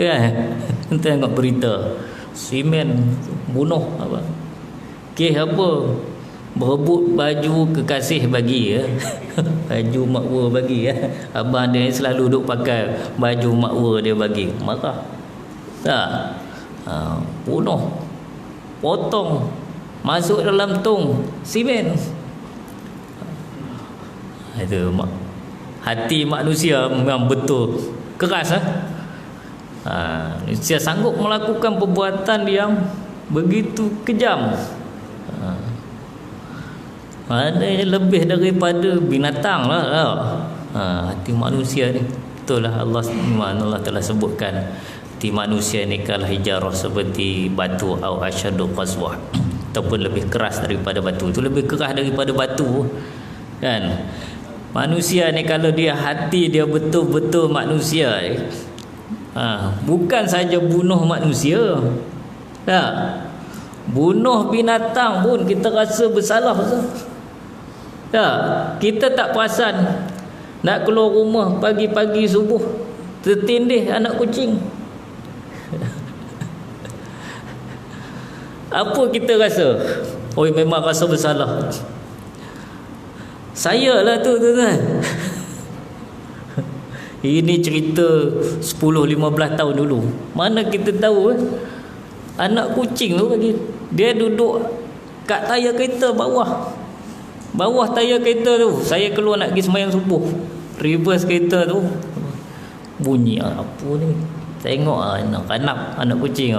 Kan? Tengok berita simen bunuh apa? Kes apa? Berebut baju kekasih bagi ya. Baju makwa bagi ya. Abang dia selalu duk pakai baju makwa dia bagi. Marah. Tak. Bunuh. Potong. Masuk dalam tong simen. Itu hati manusia memang betul keras manusia sanggup melakukan perbuatan yang begitu kejam. Maknanya lebih daripada binatang lah. Hati manusia ni itulah Allah telah sebutkan hati manusia ni kalah hijarah seperti batu atau asyadu qaswah, ataupun lebih keras daripada batu. Itu lebih keras daripada batu kan. Manusia ni kalau dia hati dia betul-betul manusia ni, bukan saja bunuh manusia, tak, bunuh binatang pun kita rasa bersalah. Tak, kita tak perasan nak keluar rumah pagi-pagi subuh tertindih anak kucing. Apa kita rasa? Oh, memang rasa bersalah. Saya lah tu tuan. Ini cerita 10-15 tahun dulu. Mana kita tahu anak kucing tu lagi dia duduk kat tayar kereta bawah tayar kereta tu. Saya keluar nak pergi sembahyang subuh, reverse kereta tu bunyi apa ni, tengok anak kucing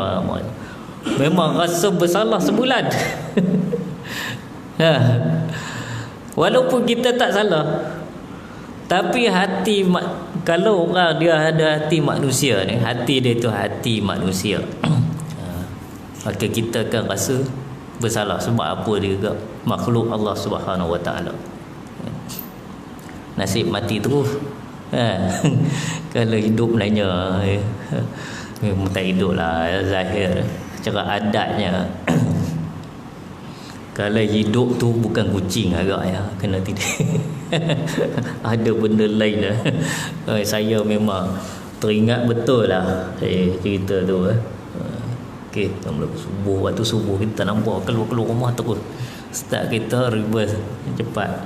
memang rasa bersalah sebulan. Walaupun kita tak salah, tapi hati kalau orang dia ada hati manusia ni, hati dia tu hati manusia, maka kita akan rasa bersalah. Sebab apa dia juga makhluk Allah Subhanahu Wa Taala. Nasib mati terus. Kalau hidup lainnya memang tak hidup lah zahir. Cara adatnya kalau hidup tu bukan kucing agak ya, kena tidur. Ada benda lain lah. Saya memang teringat betul lah cerita tu. Okey, subuh, waktu subuh kita nampak keluar rumah terus start kita reverse cepat.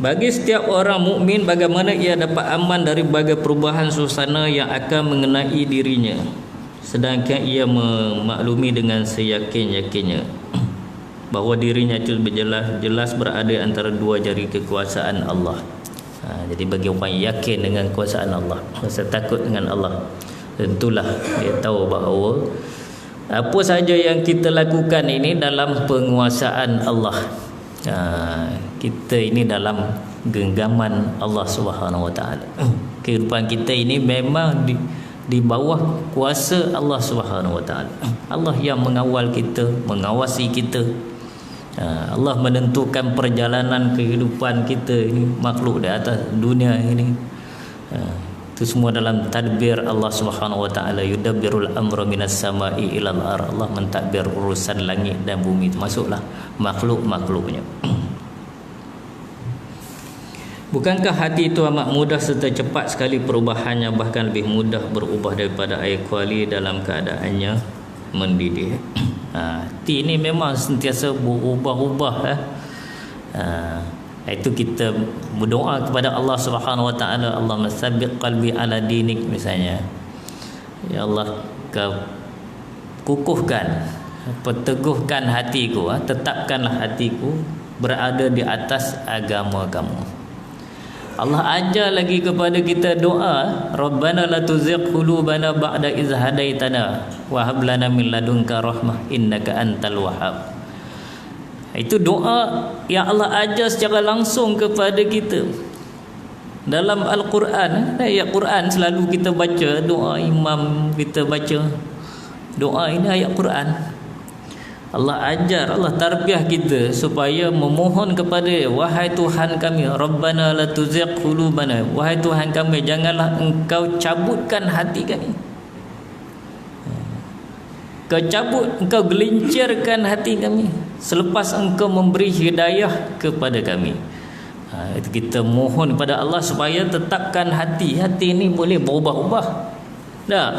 Bagi setiap orang mukmin, bagaimana ia dapat aman dari berbagai perubahan suasana yang akan mengenai dirinya, sedangkan ia memaklumi dengan seyakin-yakinnya bahawa dirinya itu jelas berada antara dua jari kekuasaan Allah. Jadi bagi orang yang yakin dengan kuasaan Allah, rasa takut dengan Allah, tentulah dia tahu bahawa apa saja yang kita lakukan ini dalam penguasaan Allah. Kita ini dalam genggaman Allah Subhanahu Wa Taala. Kehidupan kita ini memang di bawah kuasa Allah Subhanahu Wa Taala. Allah yang mengawal kita, mengawasi kita. Allah menentukan perjalanan kehidupan kita ini, makhluk di atas dunia ini. Itu semua dalam tadbir Allah Subhanahu Wa Taala. Yudabbirul amra minas sama'i ilal ardh. Allah mentadbir urusan langit dan bumi, termasuklah makhluk-makhluknya. Bukankah hati itu amat mudah serta cepat sekali perubahannya, bahkan lebih mudah berubah daripada air kuali dalam keadaannya mendidih. Hati ini memang sentiasa berubah-ubah. Itu kita berdoa kepada Allah Subhanahu Wa Taala, Allahumma tsabbit qalbi ala dinik misalnya. Ya Allah, kau kukuhkan, perteguhkan hatiku, tetapkanlah hatiku berada di atas agama kamu. Allah ajar lagi kepada kita doa, Rabbana la tuzigh qulubana ba'da idh hadaitana wa hab lana min ladunka rahmah innaka antal wahhab. Itu doa yang Allah ajar secara langsung kepada kita dalam Al-Quran. Ayat Quran selalu kita baca, doa imam kita baca, doa ini ayat Quran. Allah ajar, Allah tarbiyah kita supaya memohon kepada Dia, wahai Tuhan kami, Rabbana la tuzigh qulubana, wahai Tuhan kami, janganlah Engkau cabutkan hati kami. Kau cabut, Engkau gelincirkan hati kami selepas Engkau memberi hidayah kepada kami. Itu kita mohon kepada Allah supaya tetapkan hati ni boleh berubah-ubah. Tak?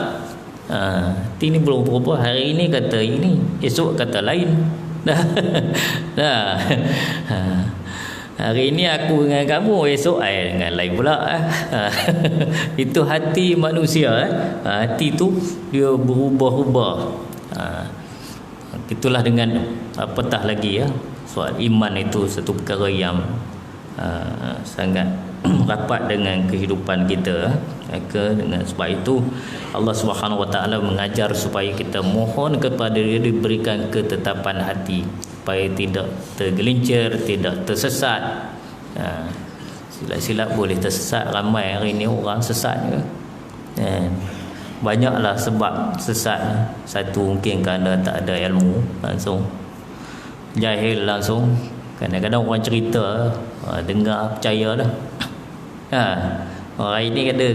Hati ni boleh berubah. Hari ini kata ini, esok kata lain. Dah. Hari ini aku dengan kamu, esok dengan lain pula. Itu hati manusia. Hati tu dia berubah-ubah. Itulah dengan apatah lagi soal iman itu satu perkara yang sangat rapat dengan kehidupan kita. Dengan sebab itu Allah Subhanahu Wa Taala mengajar supaya kita mohon kepada Dia diberikan ketetapan hati supaya tidak tergelincir, tidak tersesat. Silap-silap boleh tersesat. Ramai hari ini orang sesat ke? Banyaklah sebab sesat. Satu mungkin kerana tak ada ilmu langsung, jahil langsung. Kadang-kadang orang cerita, dengar percaya dah. Orang ini kata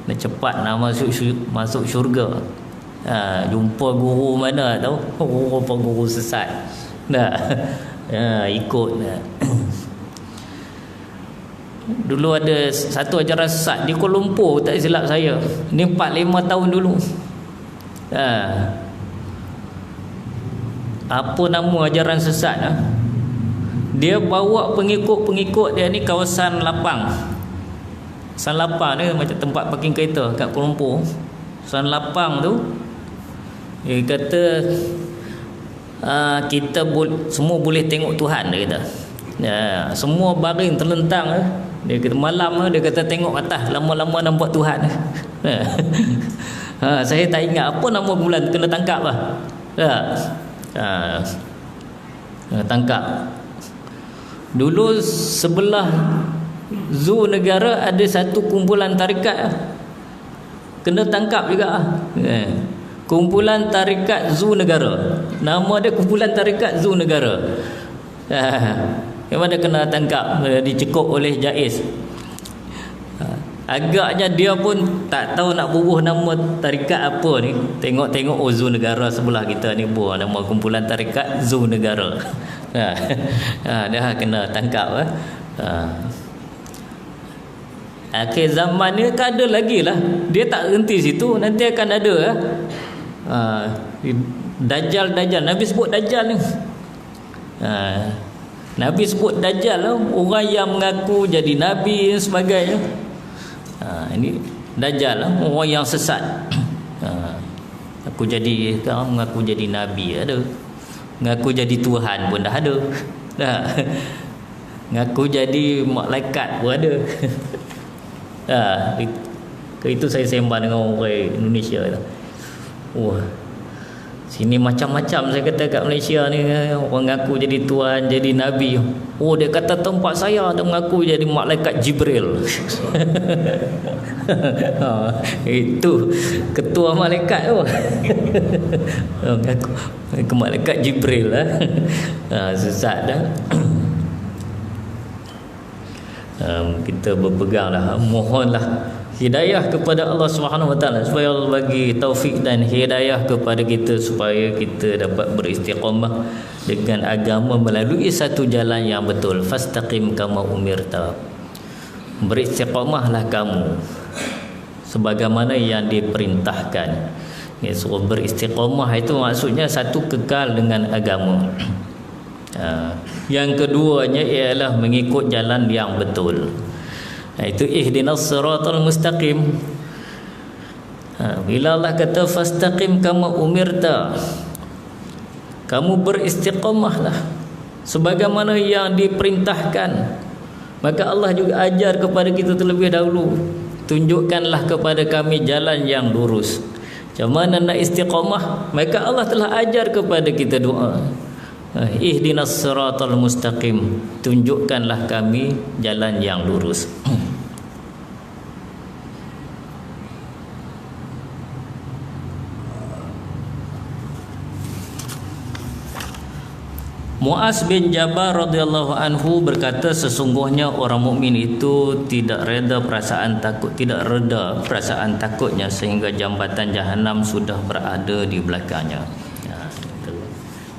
nak cepat nak masuk syurga. Jumpa guru mana tahu? Apa guru sesat. Ikut. Dulu ada satu ajaran sesat di Kuala Lumpur, tak silap saya. Ni 4-5 tahun dulu. Apa nama ajaran sesat? Dia bawa pengikut-pengikut dia ni kawasan lapang. Kawasan lapang ni macam tempat parking kereta kat Kuala Lumpur. Kawasan lapang tu, dia kata kita semua boleh tengok Tuhan, dia kata. Semua baring terlentang. Dia kata malam dia kata tengok atas, lama-lama nampak Tuhan. Saya tak ingat apa nama bulan, kena tangkap lah. Tangkap. Dulu sebelah zoo negara ada satu kumpulan tarikat, kena tangkap juga. Kumpulan tarikat zoo negara, nama dia kumpulan tarikat zoo negara. Yang mana kena tangkap, dicekup oleh JAIS. Agaknya dia pun tak tahu nak bubuh nama tarikat apa ni. Tengok-tengok zoo negara sebelah kita ni buah nama kumpulan tarikat zoo negara. Dah kena tangkap. Akhir zaman ni kan ada lagi lah. Dia tak berhenti situ, nanti akan ada Dajjal. Nabi sebut Dajjal ni. Nabi sebut Dajjal lah, orang yang mengaku jadi Nabi dan sebagainya. Ini Dajjal lah, orang yang sesat. Mengaku jadi Nabi ada, mengaku jadi Tuhan pun dah ada. Mengaku jadi malaikat pun ada. Itu saya sembang dengan orang Indonesia. Sini macam-macam saya kata kat Malaysia ni, orang ngaku jadi Tuhan, jadi Nabi. Dia kata tempat saya ada mengaku jadi malaikat Jibril. Itu ketua malaikat tu. Ngaku malaikat Jibril lah. Sesat dah. Kita berpeganglah, mohonlah hidayah kepada Allah Subhanahu Wa Taala supaya Allah bagi taufik dan hidayah kepada kita supaya kita dapat beristiqamah dengan agama melalui satu jalan yang betul. Fastaqim kama umirta, beristiqamahlah kamu sebagaimana yang diperintahkan. So beristiqamah itu maksudnya satu, kekal dengan agama. Yang keduanya ialah mengikut jalan yang betul. Itu ihdinas siratal mustaqim. Bila Allah kata fastaqim kama umirta, kamu beristiqamahlah sebagaimana yang diperintahkan. Maka Allah juga ajar kepada kita terlebih dahulu, tunjukkanlah kepada kami jalan yang lurus. Macam mana nak istiqamah? Maka Allah telah ajar kepada kita doa, ihdinas siratal mustaqim, tunjukkanlah kami jalan yang lurus. Muaz bin Jabal radhiyallahu anhu berkata, sesungguhnya orang mukmin itu tidak reda perasaan takutnya sehingga jambatan Jahannam sudah berada di belakangnya.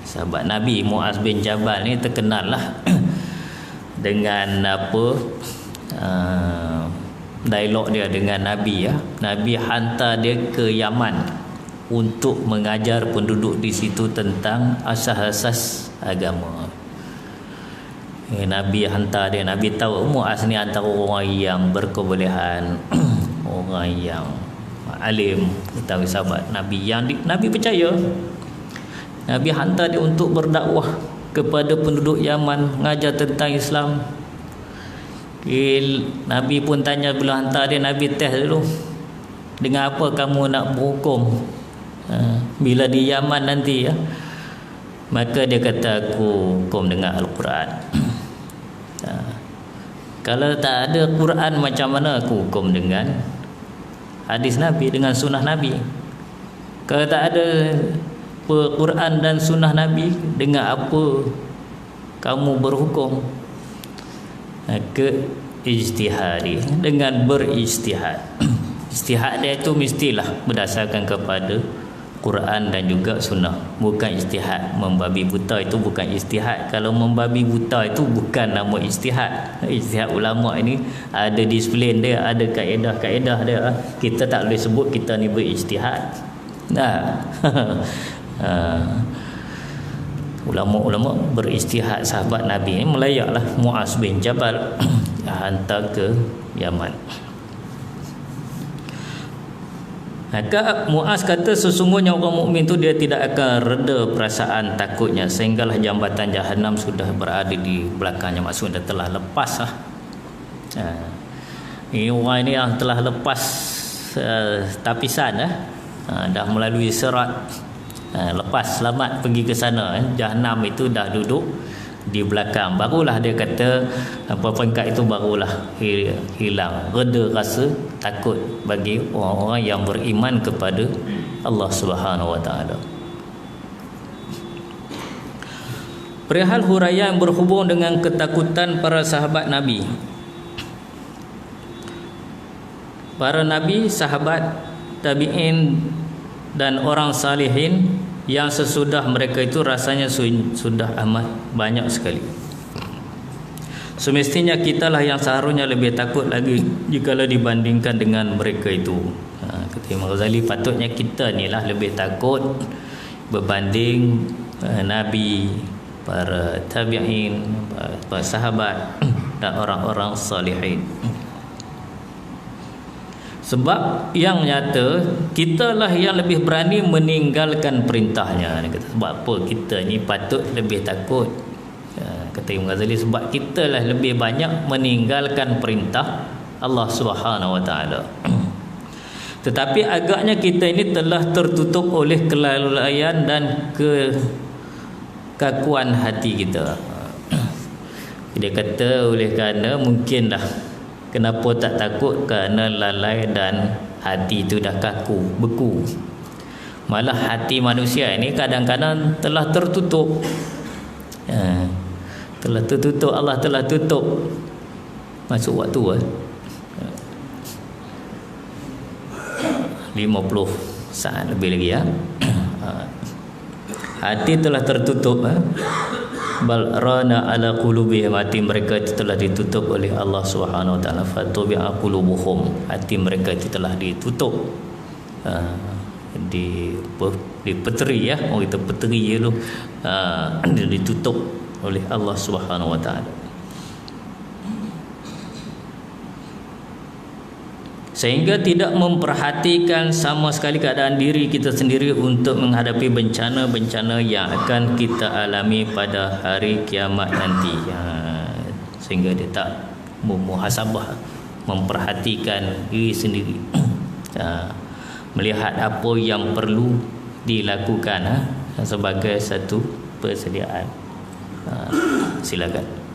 Sahabat Nabi Muaz bin Jabal ni terkenal lah. dengan apa dialog dia dengan Nabi ya. Nabi hantar dia ke Yaman untuk mengajar penduduk di situ tentang asas-asas agama. Nabi hantar dia. Nabi tahu Muaz ni antara orang yang berkebolehan, orang yang alim, tahu sahabat Nabi yang Nabi percaya. Nabi hantar dia untuk berdakwah kepada penduduk Yaman, mengajar tentang Islam. Nabi pun tanya bila hantar dia, Nabi test dulu, dengan apa kamu nak berhukum bila di Yaman nanti ya. Maka dia kata, aku hukum dengan Al-Quran. Kalau tak ada Quran, macam mana aku hukum dengan hadis Nabi, dengan sunnah Nabi? Kalau tak ada Quran dan sunnah Nabi, dengan apa kamu berhukum? Ke ijtihadi, dengan berijtihad. Ijtihad dia itu mestilah berdasarkan kepada Quran dan juga sunnah, bukan ijtihad membabi buta. Itu bukan ijtihad. Kalau membabi buta itu bukan nama ijtihad. Ijtihad ulama ini ada disiplin dia, ada kaedah-kaedah dia. Kita tak boleh sebut kita ni berijtihad. Ulama-ulama berijtihad. Sahabat Nabi ni melayaklah Muaz bin Jabal hantar ke Yaman. Maka Muaz kata, sesungguhnya orang mukmin tu dia tidak akan reda perasaan takutnya sehinggalah jambatan Jahannam sudah berada di belakangnya. Maksudnya telah lepas lah. Ini orang ini yang telah lepas tapisan dah melalui serat, lepas selamat pergi ke sana. Jahannam itu dah duduk di belakang. Barulah dia kata peringkat itu barulah hilang, reda rasa takut bagi orang-orang yang beriman kepada Allah Subhanahu Wa Taala. Perihal huraian berhubung dengan ketakutan para sahabat Nabi. Para Nabi, sahabat, tabi'in dan orang salihin yang sesudah mereka itu rasanya sudah amat banyak sekali. Semestinya kitalah yang seharusnya lebih takut lagi jikalau dibandingkan dengan mereka itu. Kata Imam Ghazali, patutnya kita ni lah lebih takut berbanding Nabi, para tabi'in, para sahabat dan orang-orang salihin. Sebab yang nyata kitalah yang lebih berani meninggalkan perintahnya. Sebab apa kita ni patut lebih takut? Kata Imam Ghazali, sebab kitalah lebih banyak meninggalkan perintah Allah Subhanahu Wa Taala. Tetapi agaknya kita ini telah tertutup oleh kelalaian dan kekakuan hati kita. Dia kata oleh kerana mungkinlah kenapa tak takut, kerana lalai dan hati itu dah kaku, beku. Malah hati manusia ini kadang-kadang telah tertutup. Telah tertutup, Allah telah tutup. Masuk waktu 50 saat lebih lagi ya. Hati telah tertutup. Bal rana ala qulubihim, hati mereka itu telah ditutup oleh Allah Subhanahu Wa Taala. Fatubi'a qulubuhum, hati mereka itu telah ditutup, dipeteri ya, orang kita peteri dulu, ditutup oleh Allah Subhanahu Wa Taala. Sehingga tidak memperhatikan sama sekali keadaan diri kita sendiri untuk menghadapi bencana-bencana yang akan kita alami pada hari kiamat nanti. Sehingga dia tak muhasabah, memperhatikan diri sendiri, melihat apa yang perlu dilakukan sebagai satu persediaan. Silakan.